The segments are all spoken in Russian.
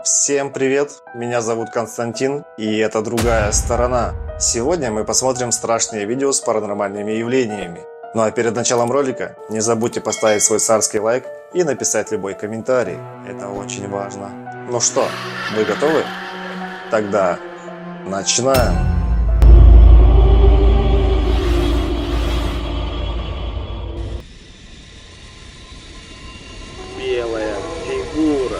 Всем привет, меня зовут Константин, и это другая сторона. Сегодня мы посмотрим страшные видео с паранормальными явлениями. Ну а перед началом ролика не забудьте поставить свой царский лайк и написать любой комментарий, это очень важно. Ну что, вы готовы? Тогда начинаем! Белая фигура.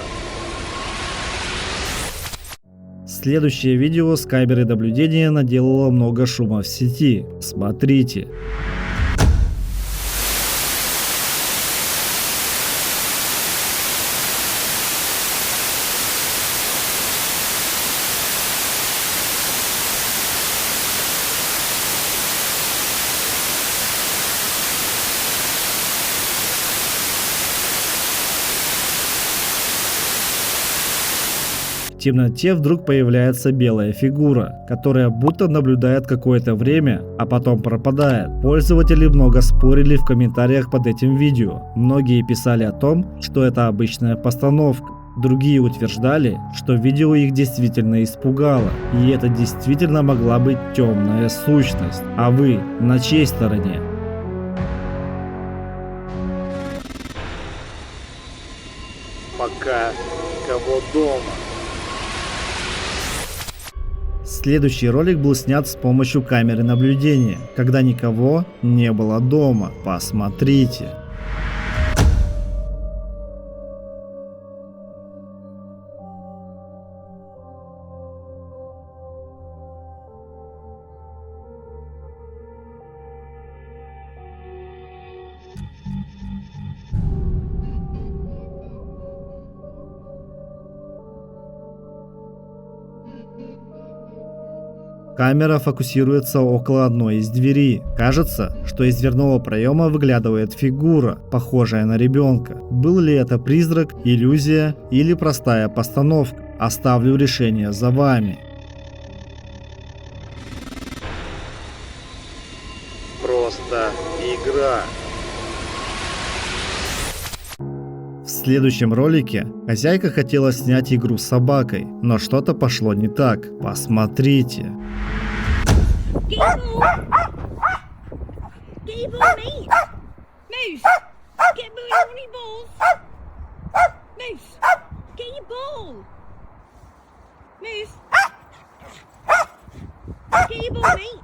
Следующее видео с камеры наблюдения наделало много шума в сети. Смотрите. В темноте вдруг появляется белая фигура, которая будто наблюдает какое-то время, а потом пропадает. Пользователи много спорили в комментариях под этим видео. Многие писали о том, что это обычная постановка. Другие утверждали, что видео их действительно испугало, и это действительно могла быть темная сущность. А вы на чьей стороне? Пока никого дома. Следующий ролик был снят с помощью камеры наблюдения, когда никого не было дома. Посмотрите. Камера фокусируется около одной из дверей. Кажется, что из дверного проема выглядывает фигура, похожая на ребенка. Был ли это призрак, иллюзия или простая постановка? Оставлю решение за вами. Просто игра. В следующем ролике хозяйка хотела снять игру с собакой, но что-то пошло не так. Посмотрите. Get your ball, mate. Moose, get your balls. Moose, get your ball. Moose, get your ball, mate.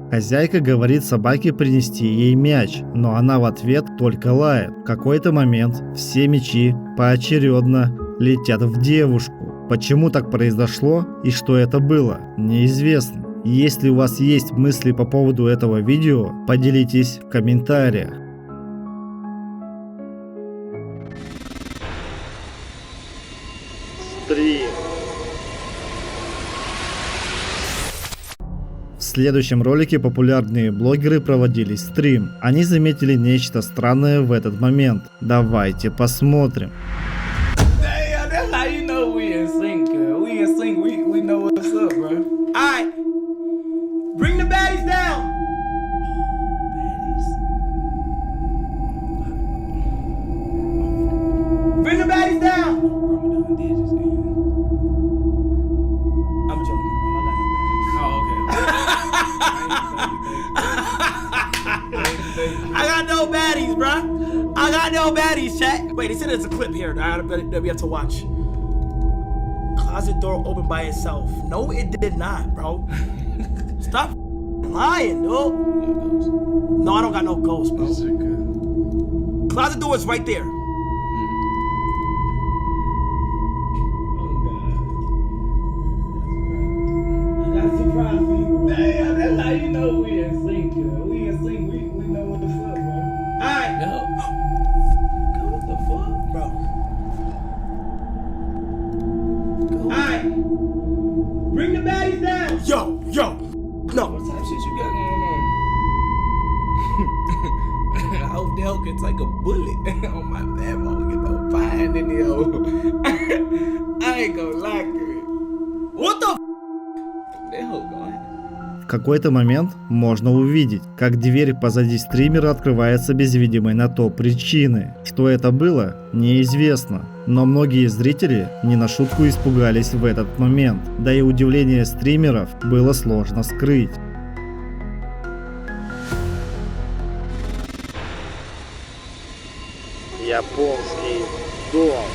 Хозяйка говорит собаке принести ей мяч, но она в ответ только лает. В какой-то момент все мячи поочередно летят в девушку. Почему так произошло и что это было, неизвестно. Если у вас есть мысли по поводу этого видео, поделитесь в комментариях. Стрим. В следующем ролике популярные блогеры проводили стрим. Они заметили нечто странное в этот момент. Давайте посмотрим. Damn, that's how you know we in sync, girl. We in sync, we know what's up, bro. Alright. Bring the baddies down. Bring the baddies down. I'm joking, bro. I got no baddies, bro. I got no baddies, chat. Wait, they said there's a clip here that we have to watch. Closet door opened by itself. No, it did not, bro. Stop lying, dude. No, I don't got no ghost, bro. Closet door is right there. I got a surprise for you. Damn, that's how you know we in sync, girl. We in sync, we know what's up, bro. Alright. No. God, what the fuck? Bro. Alright. Bring the baddies down. Yo. No. What type of shit you got going on? I hope the hell can take a bullet on my ammo. Get no fine in the hole. I ain't gonna lie to it. What the f? That hoe going. В какой-то момент можно увидеть, как дверь позади стримера открывается без видимой на то причины. Что это было, неизвестно. Но многие зрители не на шутку испугались в этот момент. Да и удивление стримеров было сложно скрыть. Японский дом.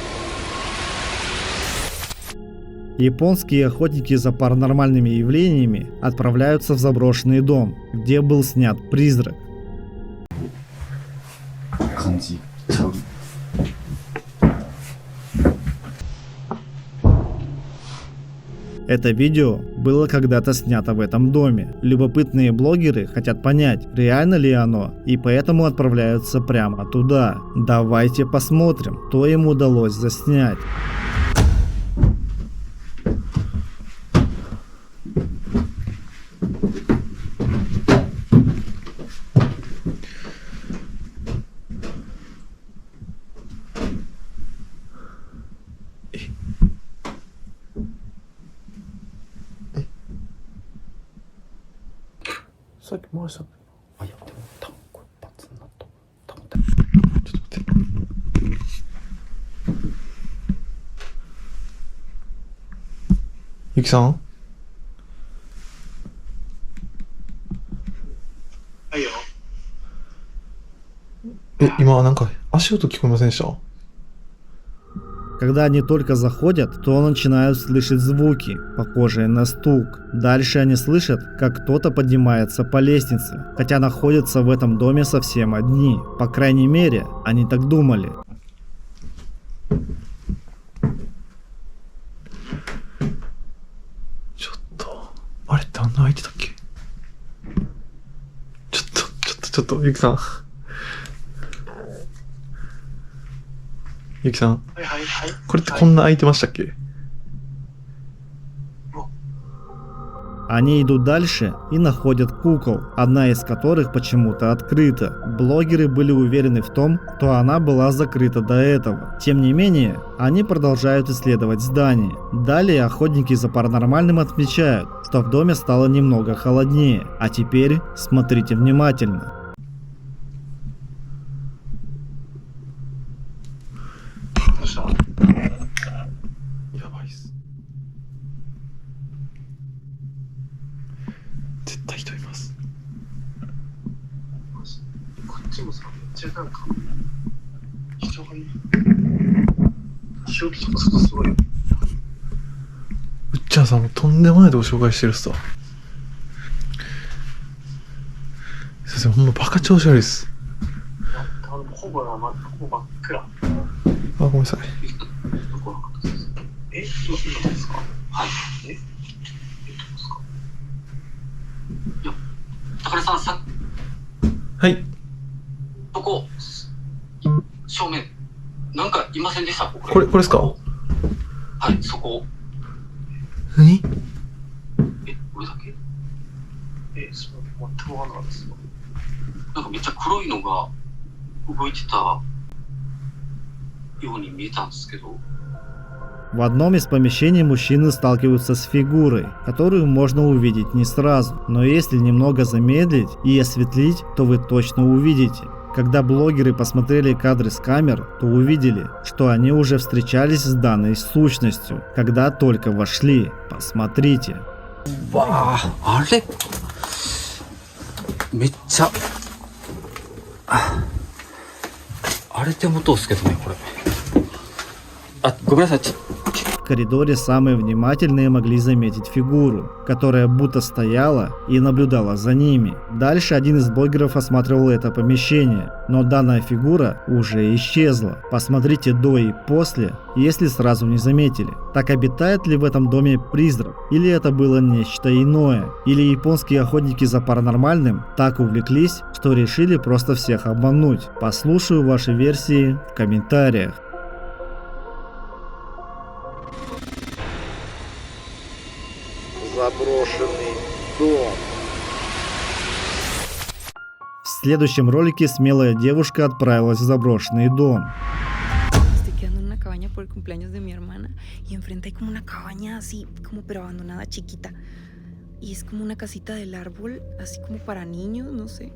Японские охотники за паранормальными явлениями отправляются в заброшенный дом, где был снят призрак. Это видео было когда-то снято в этом доме. Любопытные блогеры хотят понять, реально ли оно, и поэтому отправляются прямо туда. Давайте посмотрим, что им удалось заснять. Yukiさん？はいよ。今なんか足音聞こえませんでした？ Когда они только заходят, то начинают слышать звуки, похожие на стук. Дальше они слышат, как кто-то поднимается по лестнице, хотя находятся в этом доме совсем одни. По крайней мере, они так думали. ちょっとあれってあんな開いてたっけ？ちょっとゆきさん。ゆきさん。はいはいはい。これってこんな開いてましたっけ？ Они идут дальше и находят кукол, одна из которых почему-то открыта. Блогеры были уверены в том, что она была закрыта до этого. Тем не менее, они продолжают исследовать здание. Далее охотники за паранормальным отмечают, что в доме стало немного холоднее. А теперь смотрите внимательно. やばいっす。絶対人います。こっちもさ、めっちゃなんか人がいる。正気とかすごいよ。うっちゃんさんもとんでもないとこ紹介してるっすわ。先生ほんまバカ調子悪いっす。ほぼ真っ暗。あ、ごめんなさい。え、今ですか？はい。え、どうですか？いや、高根さんはい。そこ正面なんかいませんでした？これですか？はい、そこ。何？え、俺だけ？そう、全くわかんなかったです。なんかめっちゃ黒いのが動いてたように見えたんですけど。 В одном из помещений мужчины сталкиваются с фигурой, которую можно увидеть не сразу. Но если немного замедлить и осветлить, то вы точно увидите. Когда блогеры посмотрели кадры с камер, то увидели, что они уже встречались с данной сущностью, когда только вошли. Посмотрите. わあ、あれめっちゃあれ手元ですけどね、これ。あ、ごめんなさい。В коридоре самые внимательные могли заметить фигуру, которая будто стояла и наблюдала за ними. Дальше один из блогеров осматривал это помещение, но данная фигура уже исчезла. Посмотрите до и после, если сразу не заметили. Так обитает ли в этом доме призрак? Или это было нечто иное? Или японские охотники за паранормальным так увлеклись, что решили просто всех обмануть? Послушаю ваши версии в комментариях. Заброшенный дом. В следующем ролике смелая девушка отправилась в заброшенный дом. Estoy quedando en una cabaña por el cumpleaños de mi hermana y enfrente hay como una cabaña así, como pero abandonada, chiquita. y es como una casita del árbol, así como para niños, no sé.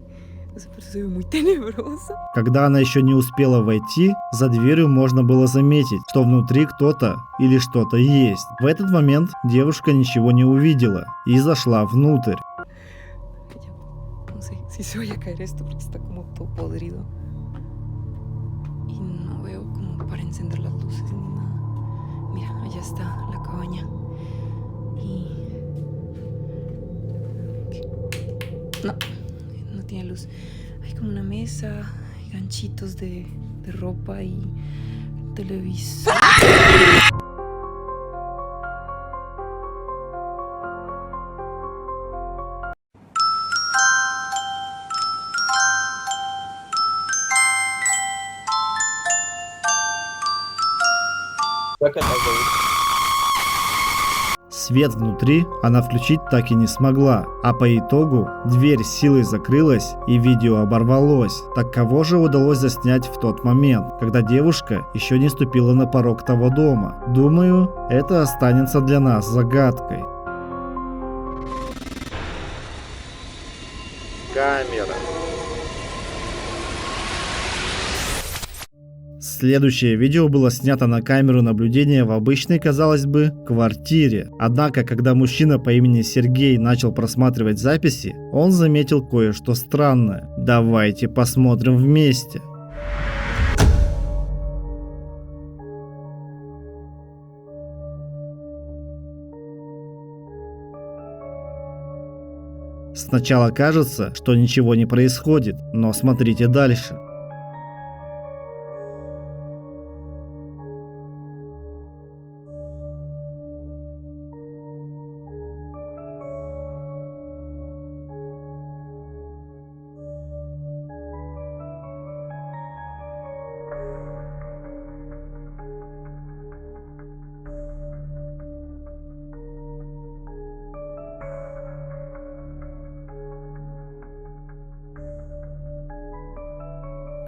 Pero se ve muy tenebroso. Когда она еще не успела войти, за дверью можно было заметить, что внутри кто-то или что-то есть. В этот момент девушка ничего не увидела и зашла внутрь. No sé si se vaya a caer esto porque está como todo podrido. Y no veo como para encender las luces ni nada. Mira, allá está la cabaña. Y... No tiene luz. Hay como una mesa, hay ganchitos de ropa y televisor. Свет внутри она включить так и не смогла, а по итогу дверь силой закрылась и видео оборвалось. Так кого же удалось заснять в тот момент, когда девушка еще не ступила на порог того дома? Думаю, это останется для нас загадкой. Камера. Следующее видео было снято на камеру наблюдения в обычной, казалось бы, квартире. Однако, когда мужчина по имени Сергей начал просматривать записи, он заметил кое-что странное. Давайте посмотрим вместе. Сначала кажется, что ничего не происходит, но смотрите дальше.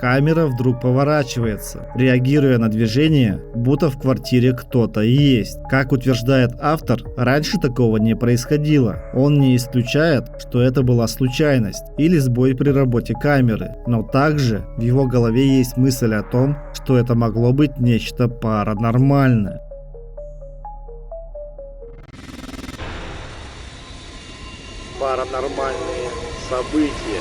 Камера вдруг поворачивается, реагируя на движение, будто в квартире кто-то есть. Как утверждает автор, раньше такого не происходило. Он не исключает, что это была случайность или сбой при работе камеры, но также в его голове есть мысль о том, что это могло быть нечто паранормальное. Паранормальные события.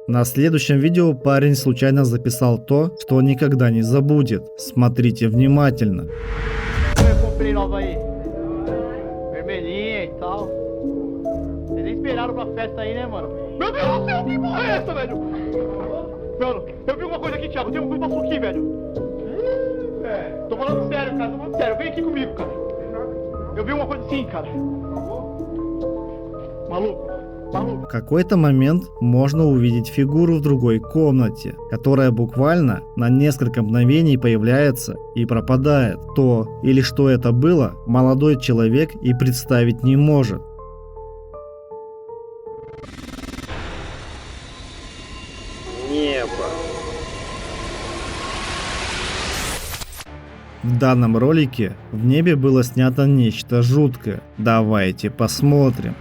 На следующем видео парень случайно записал то, что он никогда не забудет. Смотрите внимательно. Eu comprei nova aí. Vermelhinha e tal. Vocês nem esperaram pra festa aí, né, mano? Meu Deus do céu, que porra é essa, velho? Mano, eu vi uma coisa aqui, Thiago. Tem uma coisa passou aqui, velho. Tô falando sério, cara. Tô falando sério. Vem aqui comigo, cara. Eu vi uma coisa assim, cara. Maluco. В какой-то момент можно увидеть фигуру в другой комнате, которая буквально на несколько мгновений появляется и пропадает. То или что это было, молодой человек и представить не может. Небо. В данном ролике в небе было снято нечто жуткое. Давайте посмотрим.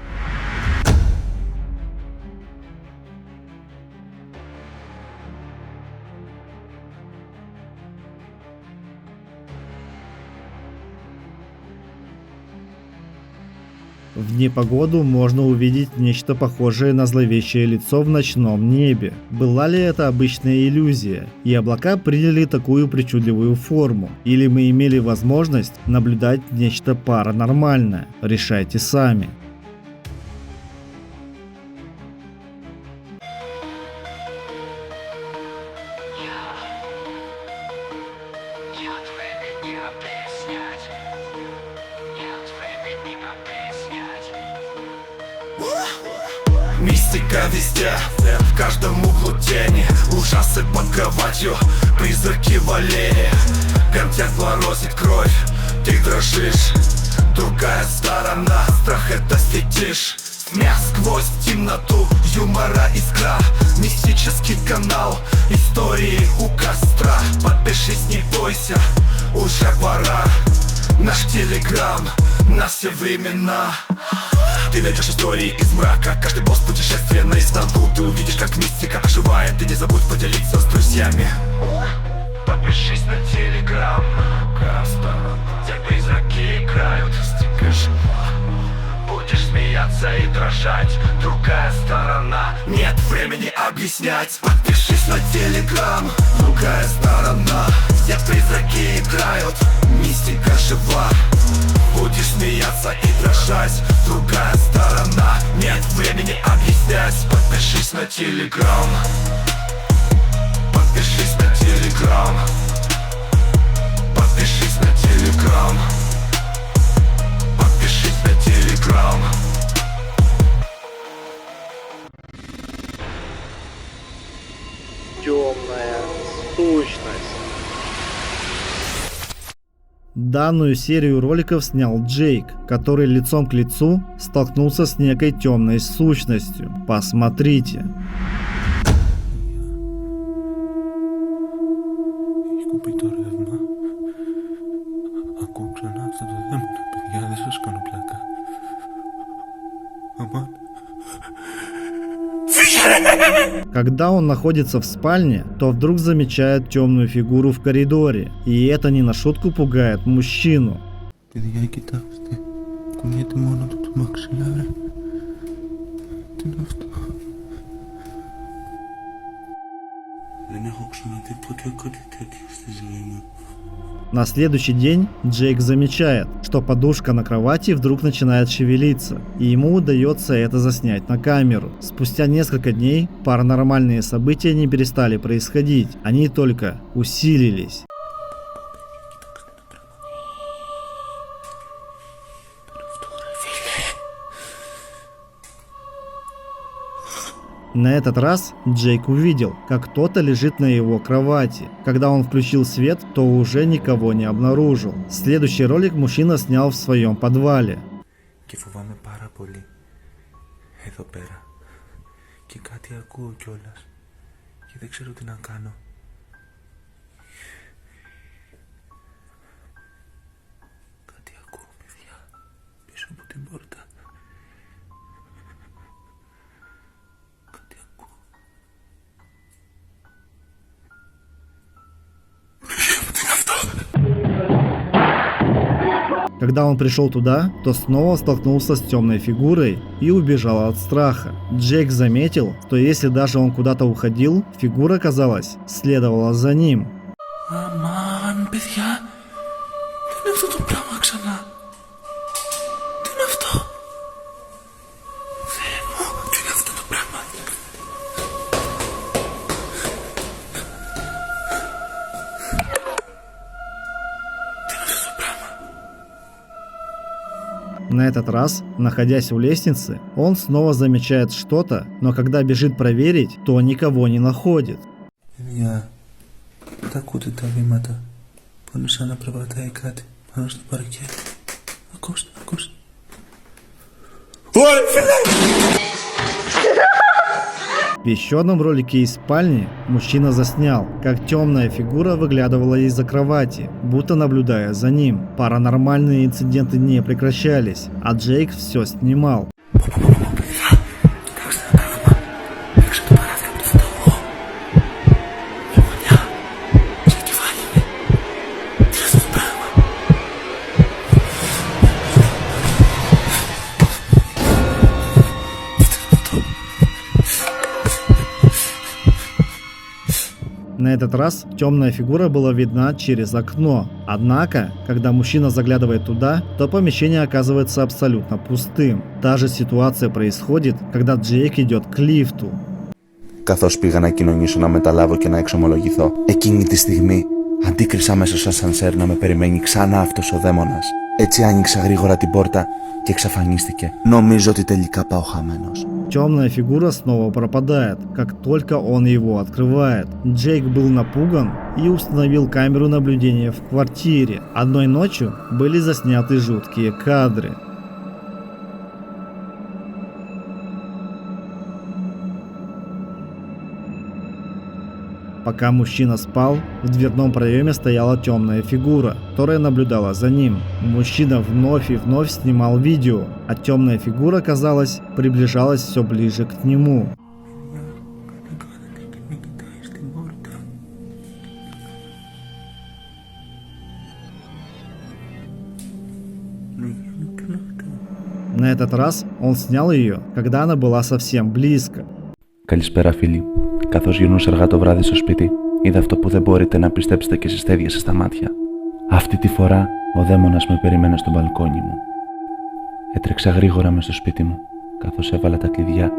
В непогоду можно увидеть нечто похожее на зловещее лицо в ночном небе. Была ли это обычная иллюзия, и облака приняли такую причудливую форму? Или мы имели возможность наблюдать нечто паранормальное? Решайте сами. Мистика везде, в каждом углу тени. Ужасы под кроватью, призраки в аллее. Контент морозит кровь, ты дрожишь. Другая сторона, страх это фетиш. Смех сквозь темноту, юмора искра. Мистический канал, истории у костра. Подпишись, не бойся, уже пора. Наш телеграм, на все времена. Ты найдешь истории из мрака, каждый босс путешествие наизнанку. Ты увидишь, как мистика оживает, ты не забудь поделиться с друзьями. Подпишись на Телеграм, где призраки играют. Будешь смеяться и дрожать, другая сторона. Нет времени объяснять. Подпишись на Телеграм, другая сторона, где призраки играют, мистика жива. Будешь смеяться и дрожать, другая сторона. Нет времени объяснять. Подпишись на Телеграм. Подпишись на Телеграм. Подпишись на Телеграм. Подпишись на Телеграм. Темная сущность. Данную серию роликов снял Джейк, который лицом к лицу столкнулся с некой темной сущностью. Посмотрите. Когда он находится в спальне, то вдруг замечает темную фигуру в коридоре, и это не на шутку пугает мужчину. На следующий день Джейк замечает, что подушка на кровати вдруг начинает шевелиться, и ему удается это заснять на камеру. Спустя несколько дней паранормальные события не перестали происходить, они только усилились. На этот раз Джейк увидел, как кто-то лежит на его кровати. Когда он включил свет, то уже никого не обнаружил. Следующий ролик мужчина снял в своем подвале. Когда он пришел туда, то снова столкнулся с темной фигурой и убежал от страха. Джейк заметил, что если даже он куда-то уходил, фигура, казалось, следовала за ним. На этот раз, находясь у лестницы, он снова замечает что-то, но когда бежит проверить, то никого не находит. В еще одном ролике из спальни мужчина заснял, как темная фигура выглядывала из-за кровати, будто наблюдая за ним. Паранормальные инциденты не прекращались, а Джейк все снимал. На этот раз темная фигура была видна через окно. Однако, когда мужчина заглядывает туда, то помещение оказывается абсолютно пустым. Та же ситуация происходит, когда Джейк идет к λифту. Καθώς πήγα να κοινωνήσω, να μεταλάβω και να εξομολογηθώ, εκείνη τη στιγμή αντίκρισα μέσα στο ασανσέρ να με περιμένει ξανά αυτός ο δαίμονας. Έτσι άνοιξα γρήγορα την πόρτα και εξαφανίστηκε. Νομίζω ότι τελικά πάω χαμένος. Темная фигура снова пропадает, как только он его открывает. Джейк был напуган и установил камеру наблюдения в квартире. Одной ночью были засняты жуткие кадры. Пока мужчина спал, в дверном проеме стояла темная фигура, которая наблюдала за ним. Мужчина вновь и вновь снимал видео, а темная фигура, казалось, приближалась все ближе к нему. На этот раз он σнял ее, когда она была совсем близко. Καλησπέρα φίλοι. Καθώς γυρνούσα αργά το βράδυ στο σπίτι, είδα αυτό που δεν μπορείτε να πιστέψετε και εσείς τα ίδια σας τα μάτια. Αυτή τη φορά ο δαίμονας με περίμενε στο μπαλκόνι μου. Έτρεξα γρήγορα μες στο σπίτι μου, καθώς έβαλα τα κλειδιά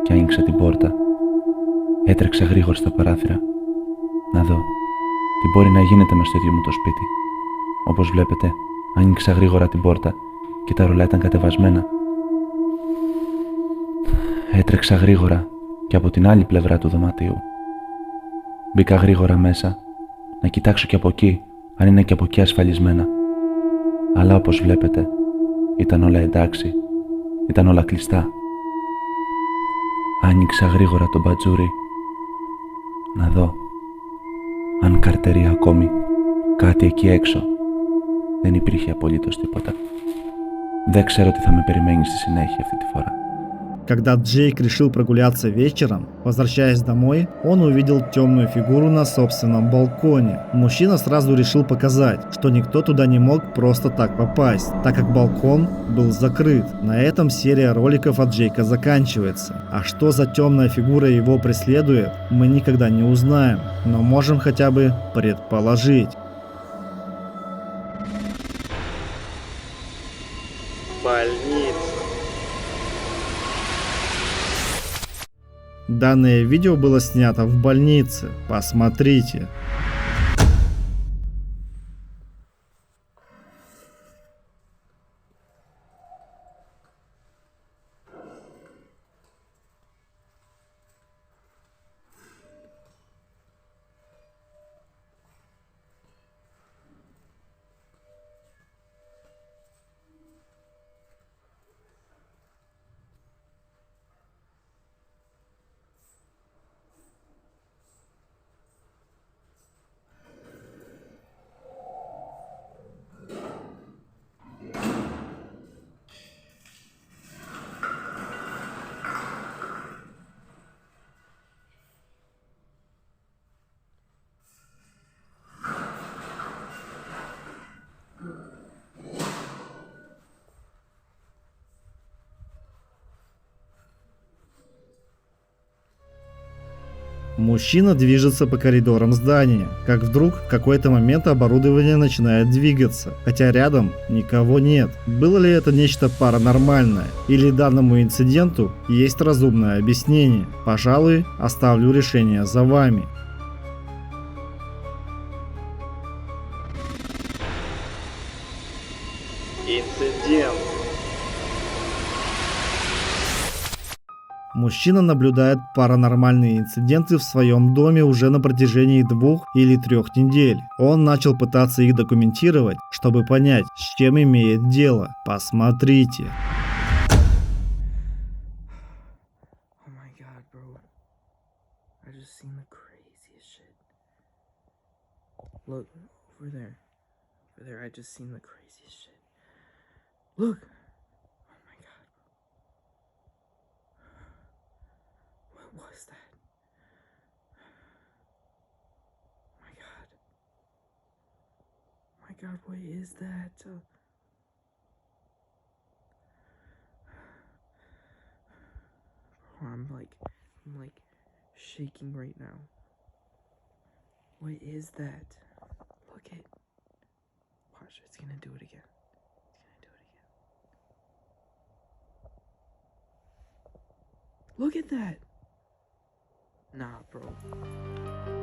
και άνοιξα την πόρτα. Έτρεξα γρήγορα στα παράθυρα, να δω τι μπορεί να γίνεται μες στο ίδιο μου το σπίτι. Όπως βλέπετε, άνοιξα γρήγορα την πόρτα και τα ρολά ήταν κατεβασμένα. Έτρεξα γρήγορα και από την άλλη πλευρά του δωματίου. Μπήκα γρήγορα μέσα, να κοιτάξω και από εκεί, αν είναι και από εκεί ασφαλισμένα. Αλλά όπως βλέπετε, ήταν όλα εντάξει, ήταν όλα κλειστά. Άνοιξα γρήγορα το μπατζούρι, να δω αν καρτερεί ακόμη κάτι εκεί έξω. Δεν υπήρχε απολύτως τίποτα. Δεν ξέρω τι θα με περιμένει στη συνέχεια αυτή τη φορά. Когда Джейк решил прогуляться вечером, возвращаясь домой, он увидел темную фигуру на собственном балконе. Мужчина сразу решил показать, что никто туда не мог просто так попасть, так как балкон был закрыт. На этом серия роликов от Джейка заканчивается. А что за темная фигура его преследует, мы никогда не узнаем, но можем хотя бы предположить. Данное видео было снято в больнице. Посмотрите. Мужчина движется по коридорам здания, как вдруг в какой-то момент оборудование начинает двигаться, хотя рядом никого нет. Было ли это нечто паранормальное, или данному инциденту есть разумное объяснение? Пожалуй, оставлю решение за вами. Инцидент. Мужчина наблюдает паранормальные инциденты в своем доме уже на протяжении 2 или 3 недель. Он начал пытаться их документировать, чтобы понять, с чем имеет дело. Посмотрите. Oh my god, bro. I just seen the craziest shit. Look, over there. Over there, I just seen the craziest shit. Look! Was that? My god, what is that? Bro, I'm like shaking right now. What is that? Look it. Watch, it's gonna do it again. Look at that. Nah, bro.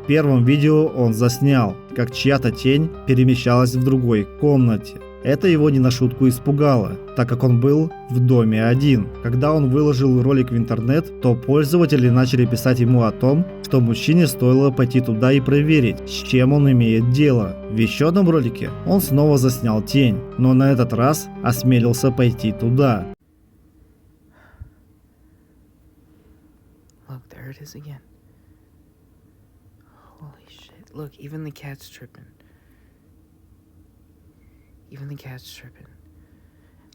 В первом видео он заснял, как чья-то тень перемещалась в другой комнате. Это его не на шутку испугало, так как он был в доме один. Когда он выложил ролик в интернет, то пользователи начали писать ему о том, что мужчине стоило пойти туда и проверить, с чем он имеет дело. В еще одном ролике он снова заснял тень, но на этот раз осмелился пойти туда. Look, there it is again. Holy shit. Look, even the cat's tripping. Even the cat's tripping.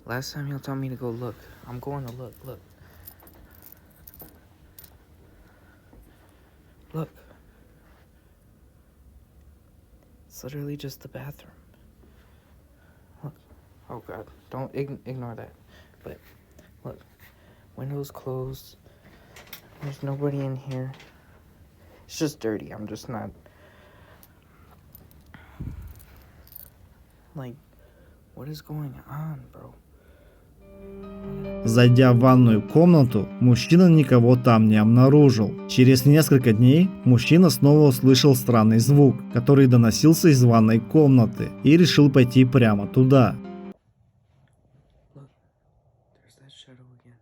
Last time he'll tell me to go look. I'm going to look. Look. Look. It's literally just the bathroom. Look. Oh god. Don't ignore that. But look. Windows closed. There's nobody in here. It's just dirty. I'm just not... Like, what is going on, bro? Зайдя в ванную комнату, мужчина никого там не обнаружил. Через несколько дней мужчина снова услышал странный звук, который доносился из ванной комнаты, и решил пойти прямо туда. There's that shadow again.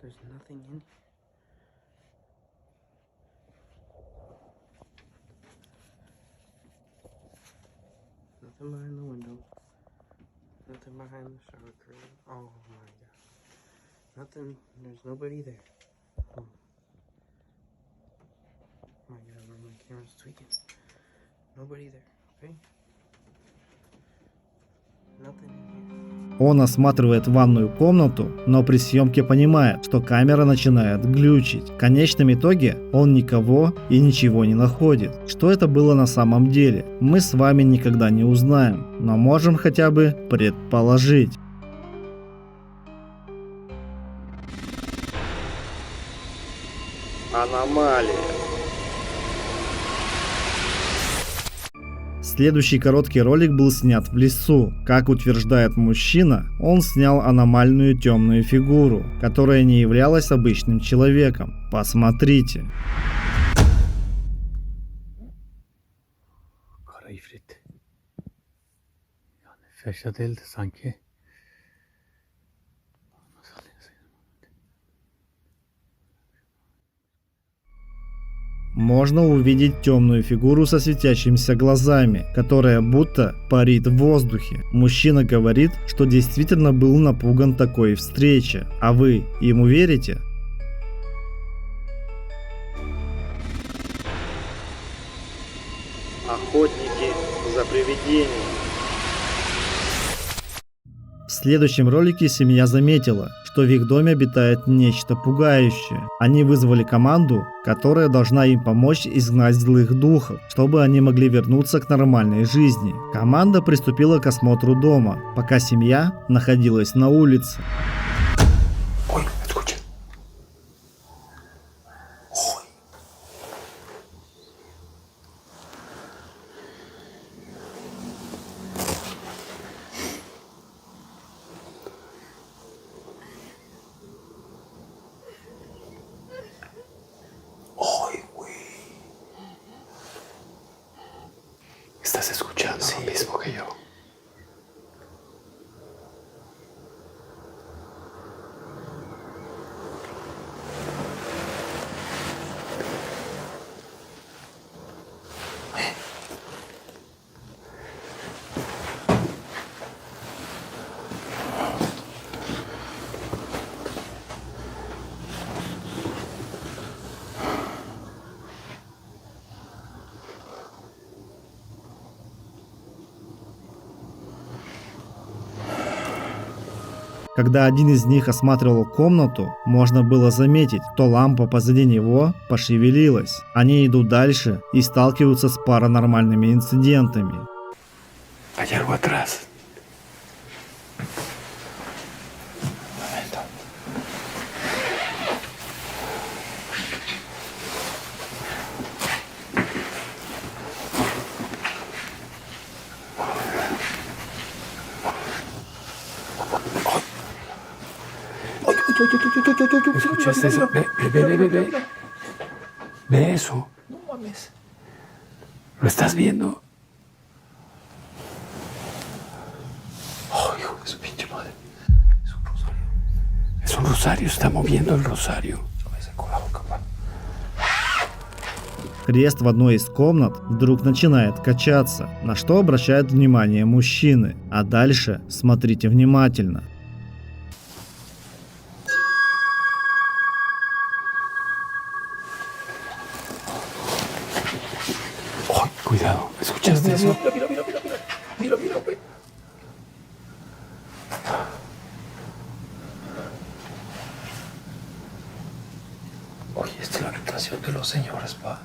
There's nothing in here. Nothing behind the window. Nothing behind the shower curtain. Oh my god. Nothing. There's nobody there. Oh my god, my camera's tweaking. Nobody there, okay? Nothing in here. Он осматривает ванную комнату, но при съемке понимает, что камера начинает глючить. В конечном итоге он никого и ничего не находит. Что это было на самом деле, мы с вами никогда не узнаем, но можем хотя бы предположить. Аномалия. Следующий короткий ролик был снят в лесу. Как утверждает мужчина, он снял аномальную темную фигуру, которая не являлась обычным человеком. Посмотрите. Kara ifrit. Yani Ferşat değildi sanki. Можно увидеть темную фигуру со светящимися глазами, которая будто парит в воздухе. Мужчина говорит, что действительно был напуган такой встрече. А вы ему верите? Охотники за привидениями. В следующем ролике семья заметила, что в их доме обитает нечто пугающее. Они вызвали команду, которая должна им помочь изгнать злых духов, чтобы они могли вернуться к нормальной жизни. Команда приступила к осмотру дома, пока семья находилась на улице. Ой, escucha. Ой. Ой, güey. ¿Estás escuchando lo mismo que yo? Когда один из них осматривал комнату, можно было заметить, что лампа позади него пошевелилась. Они идут дальше и сталкиваются с паранормальными инцидентами. Hay algo atrás. ¿Escuchaste eso? Ve. Ve eso. No mames. ¿Lo estás viendo? Oh, hijo de su pinche madre. Es un rosario. Es un rosario, está moviendo el rosario. Крест в одной из комнат вдруг начинает качаться, на что обращает внимание мужчины. А дальше смотрите внимательно. bendición de los señores, pa.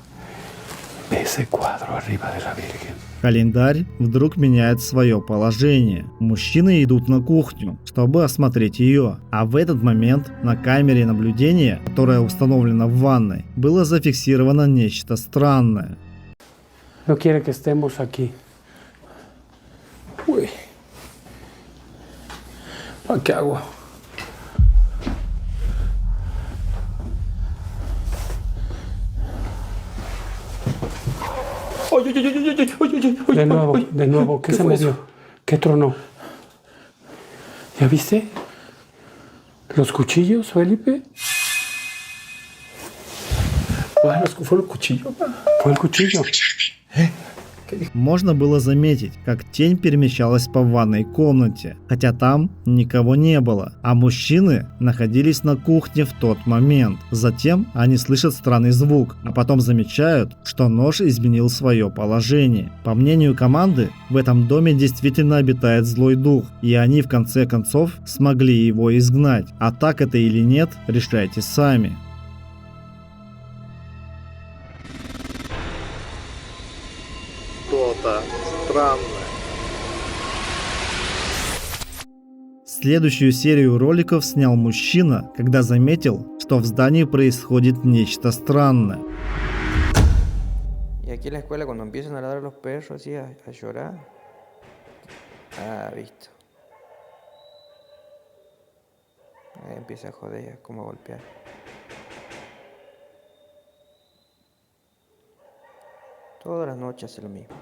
Ese cuadro arriba de la Virgen. Календарь вдруг меняет свое положение. Мужчины идут на кухню, чтобы осмотреть ее. А в этот момент на камере наблюдения, которая установлена в ванной, было зафиксировано нечто странное. No quiere que estemos aquí. Uy. ¿Qué hago? De nuevo, ¿qué se movió? ¿Qué tronó? ¿Ya viste? ¿Los cuchillos, Felipe? ¿Fue el cuchillo? Fue el cuchillo. Можно было заметить, как тень перемещалась по ванной комнате, хотя там никого не было, а мужчины находились на кухне в тот момент. Затем они слышат странный звук, а потом замечают, что нож изменил свое положение. По мнению команды, в этом доме действительно обитает злой дух, и они в конце концов смогли его изгнать. А так это или нет, решайте сами. Что-то странное. Следующую серию роликов снял мужчина, когда заметил, что в здании происходит нечто странное. Y aquí en la escuela cuando empiezan a ladrar los perros así a llorar. Ah, visto. Ahí empieza a joder, como a golpear. Todas las noches hace lo mismo.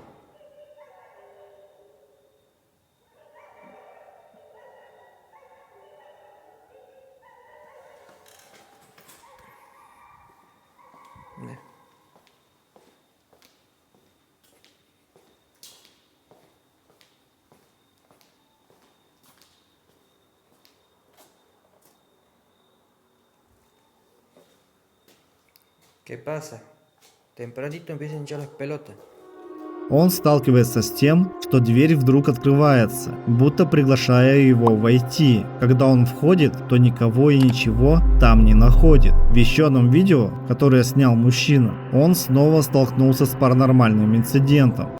¿Qué pasa? Tempranito empiezan a hinchar las pelotas. Он сталкивается с тем, что дверь вдруг открывается, будто приглашая его войти. Когда он входит, то никого и ничего там не находит. В еще одном видео, которое снял мужчина, он снова столкнулся с паранормальным инцидентом.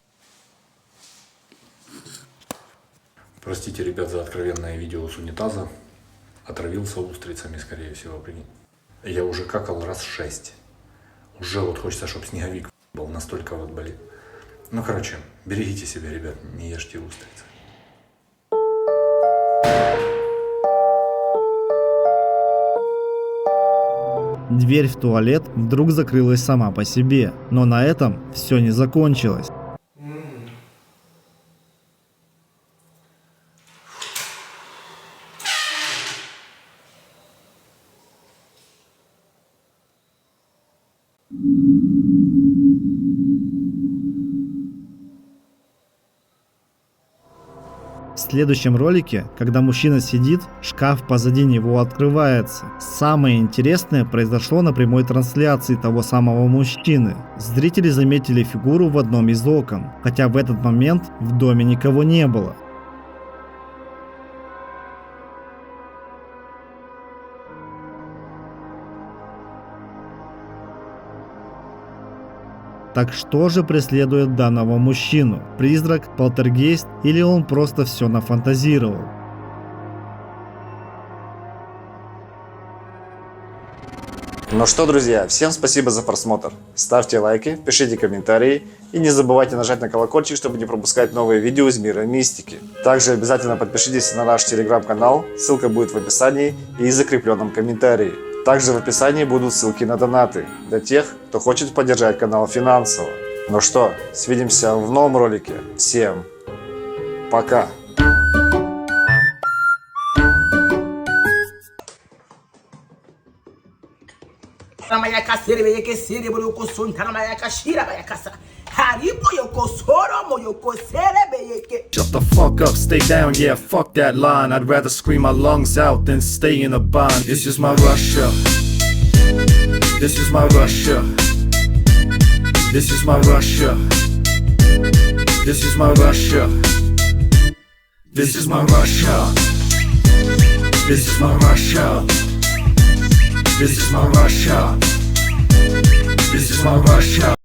Простите, ребят, за откровенное видео с унитаза. Отравился устрицами, скорее всего. Я уже какал раз 6. Уже вот хочется, чтобы снеговик был, настолько вот болит. Ну, короче, берегите себя, ребят, не ешьте устрицы. Дверь в туалет вдруг закрылась сама по себе, но на этом все не закончилось. В следующем ролике, когда мужчина сидит, шкаф позади него открывается. Самое интересное произошло на прямой трансляции того самого мужчины. Зрители заметили фигуру в одном из окон, хотя в этот момент в доме никого не было. Так что же преследует данного мужчину? Призрак, полтергейст или он просто все нафантазировал? Ну что, друзья, всем спасибо за просмотр. Ставьте лайки, пишите комментарии и не забывайте нажать на колокольчик, чтобы не пропускать новые видео из мира мистики. Также обязательно подпишитесь на наш телеграм-канал, ссылка будет в описании и закрепленном комментарии. Также в описании будут ссылки на донаты для тех, кто хочет поддержать канал финансово. Ну что, свидимся в новом ролике. Всем пока! Shut the fuck up, stay down, yeah, fuck that line. I'd rather scream my lungs out than stay in a bind. This is my Russia. This is my Russia. This is my Russia. This is my Russia. This is my Russia. This is my Russia. This is my Russia.